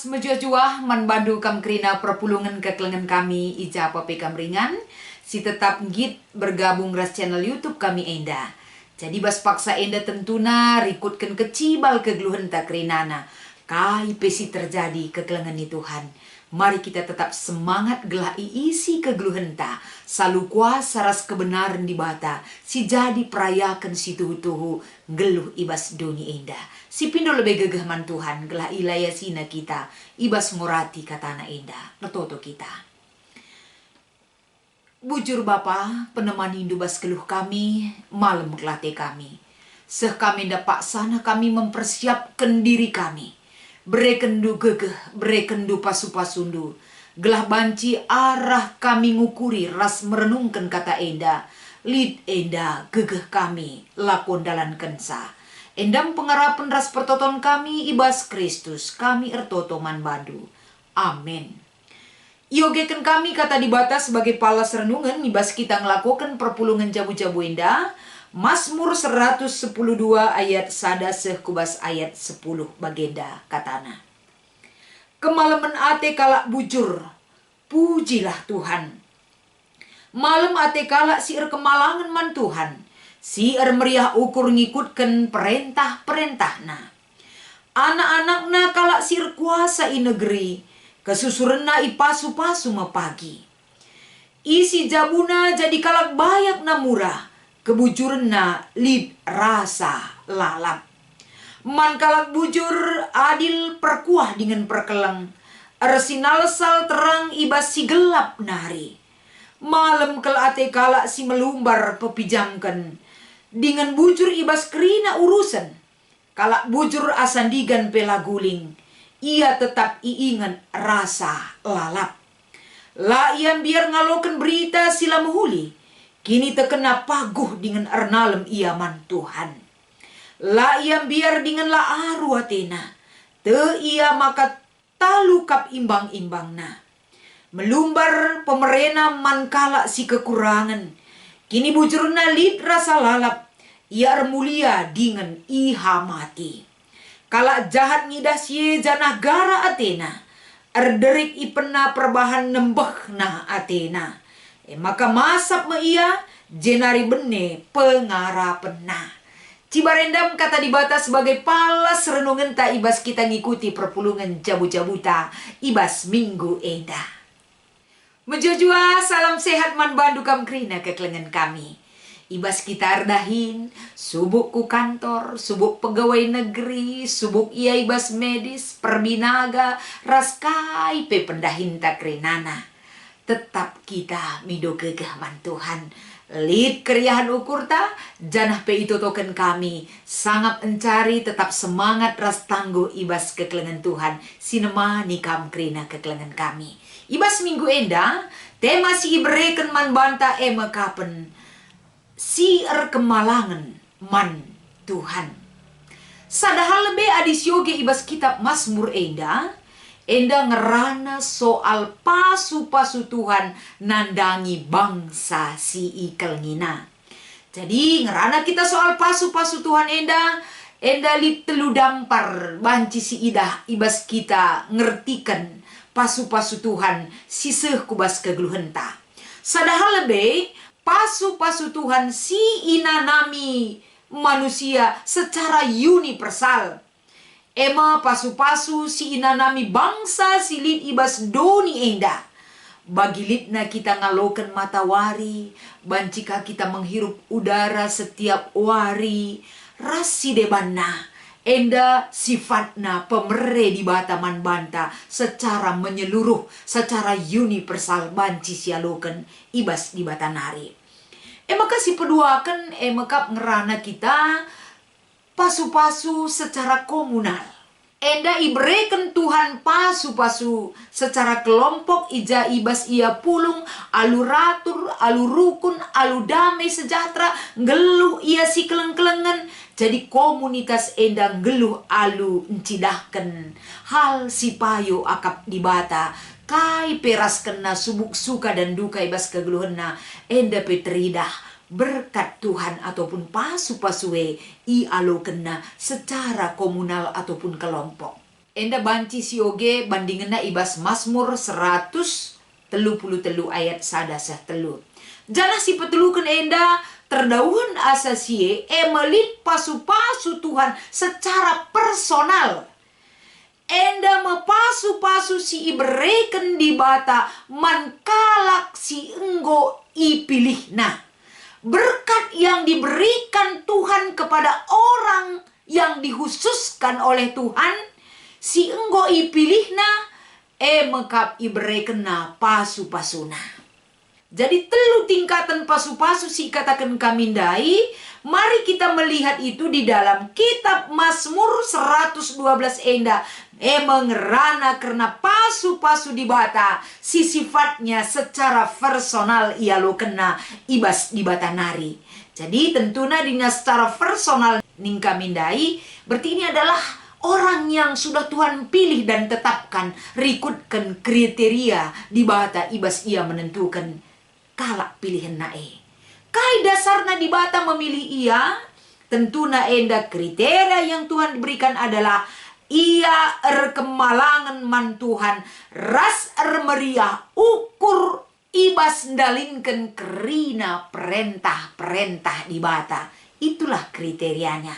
Ibas menjuah-juah man bandu kam kerina perpulungan kekelengan kami ija pape kam ringan. Si tetap ngit bergabung ras channel YouTube kami enda. Jadi bas paksa enda tentuna rikutkan kecibal kegeluhan tak kerinana. Kai pesi terjadi kekelengan ni Tuhan. Mari kita tetap semangat gelah isi kegeluhan ta. Selalu kuasa ras kebenaran di bata. Si jadi perayakan si tuhu-tuhu geluh ibas doni enda. Si pindo lebih gegah man Tuhan gelah ilaya sina kita. Ibas murati katana enda. Netoto kita. Bujur Bapa, peneman hindu bas keluh kami, malam kelate kami. Seh kami dapat sana kami mempersiapkan diri kami. Berekendu gegeh, berekendu pasu-pasundu. Gelah banci arah kami ngukuri ras merenungkan kata enda. Lid enda gegeh kami, lakon dalan kensa. Endam pengarapan ras pertoton kami ibas Kristus, kami ertoto man bandu. Amin. Iogekan kami kata di batas sebagai palas renungan ibas kita ngelakukan perpulungan jabu-jabu enda. Mazmur 112 ayat sada kubas ayat 10 bagenda katana. Kemalaman ate kalak bujur, pujilah Tuhan. Malam ate kalak sier kemalangan man Tuhan. Sier meriah ukur ngikutkan perintah-perintahna. Anak-anakna kalak sier kuasa i negeri. Kesusurenna i pasu-pasu mapagi. Isi jabuna jadi kalak bayak na murah. Kebujurenna lid rasa lalap. Man kalak bujur adil perkuah dengan perkeleng. Ersinal sal terang ibas si gelap nari. Malam kelate kalak si melumbar pepijamkan. Dengan bujur ibas kerina urusan. Kalak bujur asandigan pelaguling. Ia tetap iingan rasa lalap. La iam biar ngalokan berita sila muhuli. Kini terkena paguh dengan ernalem ia man Tuhan. La iam biar dengan la aru atena. Te ia maka talukap imbang-imbangna. Melumbar pemerena man kala si kekurangan. Kini bujurna lid rasa lalap. Ia mulia dengan iha mati. Kala jahat ngidas ye janah gara atena. Erderik ipena perbahan nembeh nah atena. Maka masap me ia jenari bene pengarapena. Cibarendam kata di batas sebagai palas renungan ta ibas kita ngikuti perpulungan jabu-jabuta ibas minggu enda. Menjojua salam sehat man bandu kam krina kekelengan kami. Ibas kita ardahin, subuk ku kantor, subuk pegawai negeri, subuk ia ibas medis, perbinaga, raskai pe pendahin tak renana. Tetap kita mido gegah man Tuhan. Lid keriahan ukur ta, janah pe itu token kami. Sangat encari tetap semangat ras tangguh ibas kekelengan Tuhan. Sinema nikam krina kekelengan kami. Ibas minggu enda, tema si ibereken man banta kapen. Si kemalangan man Tuhan. Sadahal lebih adis yoge ibas kitab Mazmur enda. Enda ngerana soal pasu-pasu Tuhan nandangi bangsa si ikel ngina. Jadi ngerana kita soal pasu-pasu Tuhan enda. Enda li telu dampar banci si idah ibas kita ngertikan pasu-pasu Tuhan siseh kubas kegeluhenta. Sadahal lebih pasu-pasu Tuhan si inanami manusia secara universal. Ema pasu-pasu si inanami bangsa silid ibas doni enda. Bagi lidna kita ngalokan matawari. Bancika kita menghirup udara setiap wari. Rasi debanna. Enda sifatna pemere di bataman banta. Secara menyeluruh. Secara universal banci sialokan ibas di batanari. Ema kasih peduakan ema kap ngerana kita pasu-pasu secara komunal. Enda ibereken Tuhan pasu-pasu secara kelompok ija ibas ia pulung, alu ratur, alu rukun, alu damai sejahtera, geluh ia si keleng-kelengan. Jadi komunitas enda geluh alu encidahkan. Hal si payo akap dibata. Kai peras kena subuk suka dan duka ibas kegeluhena. Enda peteridah. Berkat Tuhan ataupun pasu-pasue i alo kena secara komunal ataupun kelompok. Enda banci sioge bandingenna ibas Mazmur 133 ayat 1 Jana si petelukan enda terdauhan asa sie melit pasu-pasu Tuhan secara personal. Enda mepasu-pasu si ibereken di bata mankalak si enggo ipilih. Nah, berkat yang diberikan Tuhan kepada orang yang dikhususkan oleh Tuhan, si enggo ipilihna mekap iberekena pasu-pasuna. Jadi telu tingkatan pasu-pasu si katakan kamindai. Mari kita melihat itu di dalam kitab Mazmur 112 enda. Mengerana karena pasu-pasu di bata. Si sifatnya secara personal ia lo kena ibas di bata nari. Jadi tentunya dengan secara personal ning kamindai. Berarti ini adalah orang yang sudah Tuhan pilih dan tetapkan. Rikutkan kriteria di bata ibas ia menentukan kalak pilihan nae. Kai dasarna di bata memilih ia, tentu enda kriteria yang Tuhan berikan adalah ia kemalangan man Tuhan, ras meriah ukur ibas ndalinkan kerina perintah di bata. Itulah kriterianya.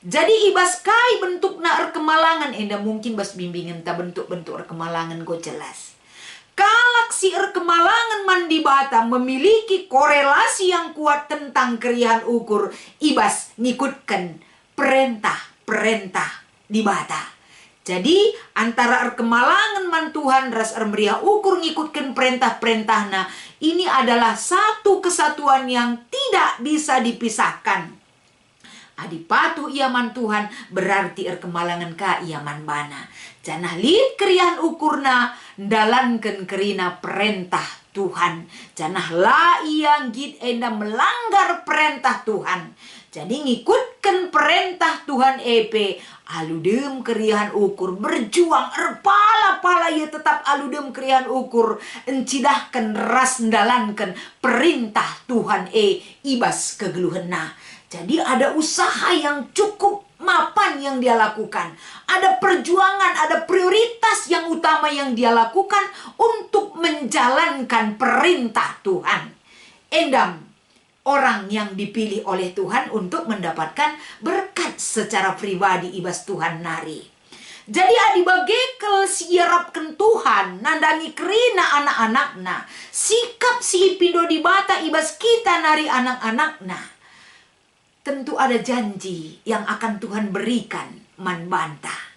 Jadi ibas kai bentukna kemalangan enda mungkin bas bimbingan ta bentuk-bentuk kemalangan go jelas. Kalak si kemalangan mandi bata memiliki korelasi yang kuat tentang kerihan ukur ibas ngikutkan perintah di bata. Jadi antara kemalangan man Tuhan ras meriah ukur ngikutkan perintah-perintahna ini adalah satu kesatuan yang tidak bisa dipisahkan. Adipatu iaman Tuhan berarti kemalangan ka iaman bana. Janah lid kerian ukurna ndalankan kerina perintah Tuhan. Janah la yang gid enda melanggar perintah Tuhan. Jadi ngikutkan perintah Tuhan aludem kerian ukur berjuang pala ya tetap aludem kerian ukur encidahkan ras ndalankan perintah Tuhan ibas kegeluhenna. Jadi ada usaha yang cukup mapan yang dia lakukan. Ada perjuangan, ada prioritas yang utama yang dia lakukan untuk menjalankan perintah Tuhan. Endam orang yang dipilih oleh Tuhan untuk mendapatkan berkat secara pribadi ibas Tuhan nari. Jadi adi bagekel siarapkan Tuhan nandangi kerina anak-anakna. Sikap si ipindo di bata ibas kita nari anak-anakna. Tentu ada janji yang akan Tuhan berikan man bantah.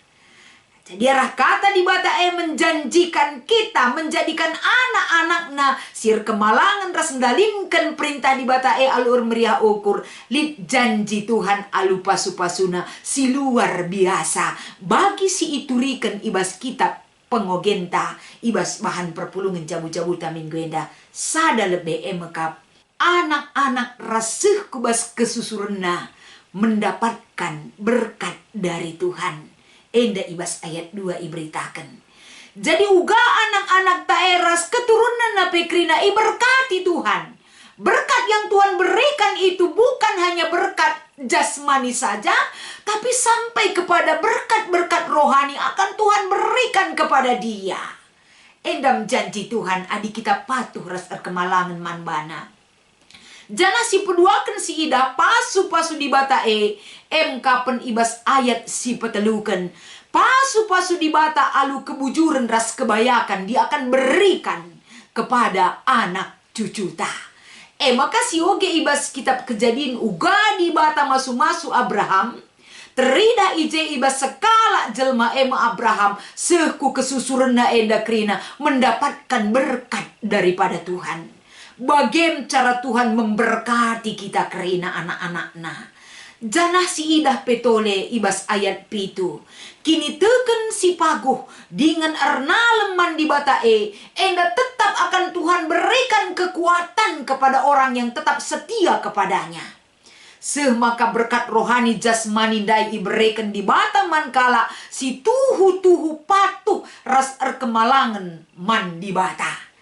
Jadi arah kata di bata menjanjikan kita menjadikan anak-anakna sir kemalangan ras ndalinkan perintah di bata alur meriah ukur lid janji Tuhan alu pasu-pasuna si luar biasa bagi si iturikan ibas kitab pengogenta ibas bahan perpulungan jabu-jabu tamin gwenda sada lebih mekap anak-anak rasuh kubas kesusurna mendapatkan berkat dari Tuhan. Enda ibas ayat 2 iberitakan. Jadi uga anak-anak taeras keturunan napekrina iberkati Tuhan. Berkat yang Tuhan berikan itu bukan hanya berkat jasmani saja, tapi sampai kepada berkat-berkat rohani akan Tuhan berikan kepada dia. Endam janji Tuhan adi kita patuh ras kemalangan manbana. Jana si peduakan si ida pasu-pasu di bata kapan ibas ayat si petelukan. Pasu-pasu di bata alu kebujuran ras kebayakan dia akan berikan kepada anak cucu ta. Maka si oge ibas kitab Kejadian uga di bata masu-masu Abraham. Terida ije ibas sekala jelma Abraham seku kesusurna enda krina mendapatkan berkat daripada Tuhan. Bagaimana cara Tuhan memberkati kita kerina anak-anakna. Janah si idah petole ibas ayat pitu. Kini teken si paguh dengan ernaleman di bata enda tetap akan Tuhan berikan kekuatan kepada orang yang tetap setia kepadanya. Maka berkat rohani jasmani dai iberikan di bata mankala si tuhu-tuhu patuh ras kemalangan man di bata.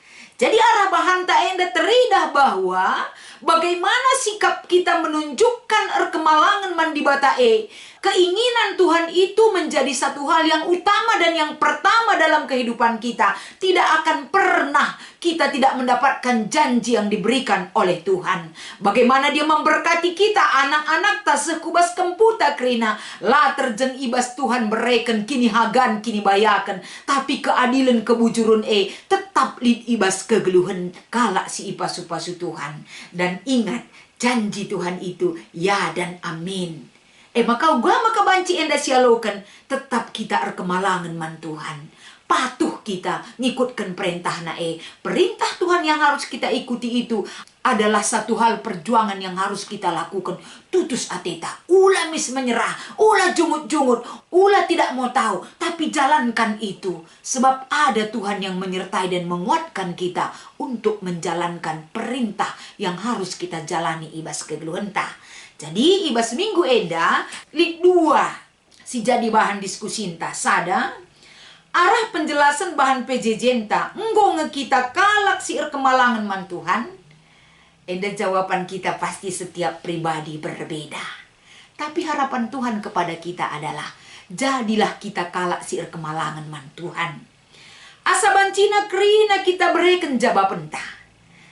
Jadi arah bahan tak enda teridah bahwa Bagaimana sikap kita menunjukkan kemalangan mandi batae. Keinginan Tuhan itu menjadi satu hal yang utama dan yang pertama dalam kehidupan kita. Tidak akan pernah kita tidak mendapatkan janji yang diberikan oleh Tuhan. Bagaimana dia memberkati kita, anak-anak taseh kubas kemputa krina. La terjeng ibas Tuhan bereken kini hagan kini bayakan. Tapi keadilan kebujurun tetap lid ibas kegeluhan kala si ipasu-pasu Tuhan. Dan ingat, janji Tuhan itu ya dan amin. Maka ugama kebanci enda sialokan, tetap kita kemalangan man Tuhan. Patuh kita ngikutkan perintah perintah Tuhan yang harus kita ikuti itu adalah satu hal perjuangan yang harus kita lakukan. Tutus ateta, ulah menyerah, ulah jungut-jungut, ulah tidak mau tahu, tapi jalankan itu. Sebab ada Tuhan yang menyertai dan menguatkan kita untuk menjalankan perintah yang harus kita jalani ibas kegeluhentah. Jadi ibas minggu enda lik dua si jadi bahan diskusi entah sada arah penjelasan bahan PJJ entah enggo kita kalak si kemalangan man Tuhan. Enda jawaban kita pasti setiap pribadi berbeda. Tapi harapan Tuhan kepada kita adalah jadilah kita kalak si kemalangan man Tuhan. Asa bancina krina kita berikan jawab entah.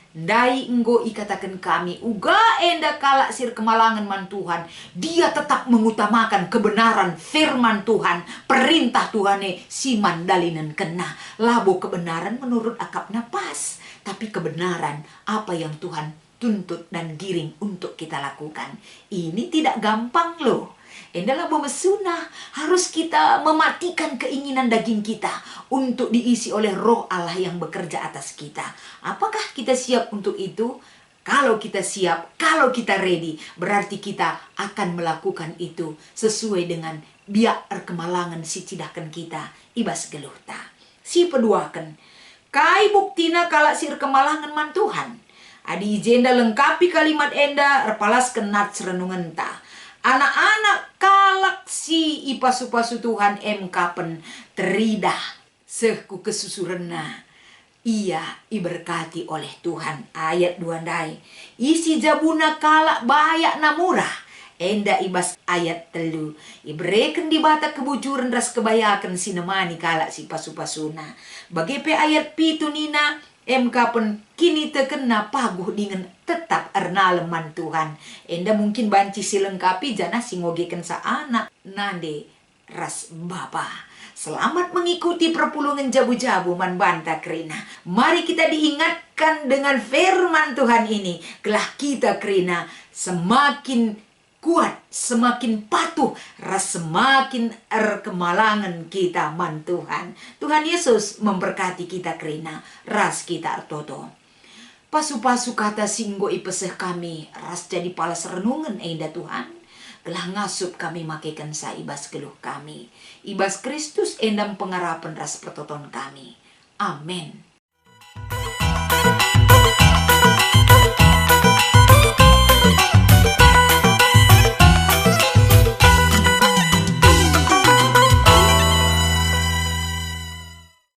Dai enggo ikatakan kami uga enda kalak sir kemalangan man Tuhan. Dia tetap mengutamakan kebenaran firman Tuhan, perintah Tuhan siman dalinan kena. Labo kebenaran menurut akap napas, tapi kebenaran apa yang Tuhan tuntut dan giring untuk kita lakukan. Ini tidak gampang loh. Endalah mesunah, harus kita mematikan keinginan daging kita untuk diisi oleh roh Allah yang bekerja atas kita. Apakah kita siap untuk itu? Kalau kita siap, kalau kita ready, berarti kita akan melakukan itu sesuai dengan biak kemalangan si cidahkan kita ibas geluhta. Si peduakan, kai buktina kalak sir kemalangan man Tuhan. Adi ijenda lengkapi kalimat enda repalaskan nats renungan ta. Anak-anak kalak si ipasu-pasu Tuhan kapen teridah sehku kesusurena. Ia iberkati oleh Tuhan. Ayat 2 dai. Isi jabuna kalak bayak namurah. Enda ibas ayat 3. Ibereken di bata kebujuran ras kebayakan sinemani kalak si pasu-pasuna. Bagepe ayat 7 nina. Kapen kini terkena paguh dengan tetap ernaleman Tuhan. Enda mungkin banci silengkapi jana singogekan sa anak nande ras bapa. Selamat mengikuti perpulungan jabu-jabu man banta krina. Mari kita diingatkan dengan firman Tuhan ini. Kelah kita krina semakin kuat, semakin patuh, semakin kemalangan kita man Tuhan. Tuhan Yesus memberkati kita krina, ras kita toto. Pasu-pasu kata singgo ipeseh kami, ras jadi palas renungan enda Tuhan. Gelah ngasup kami makaikan sa ibas geluh kami. Ibas Kristus endam pengarapan ras pertoton kami. Amin.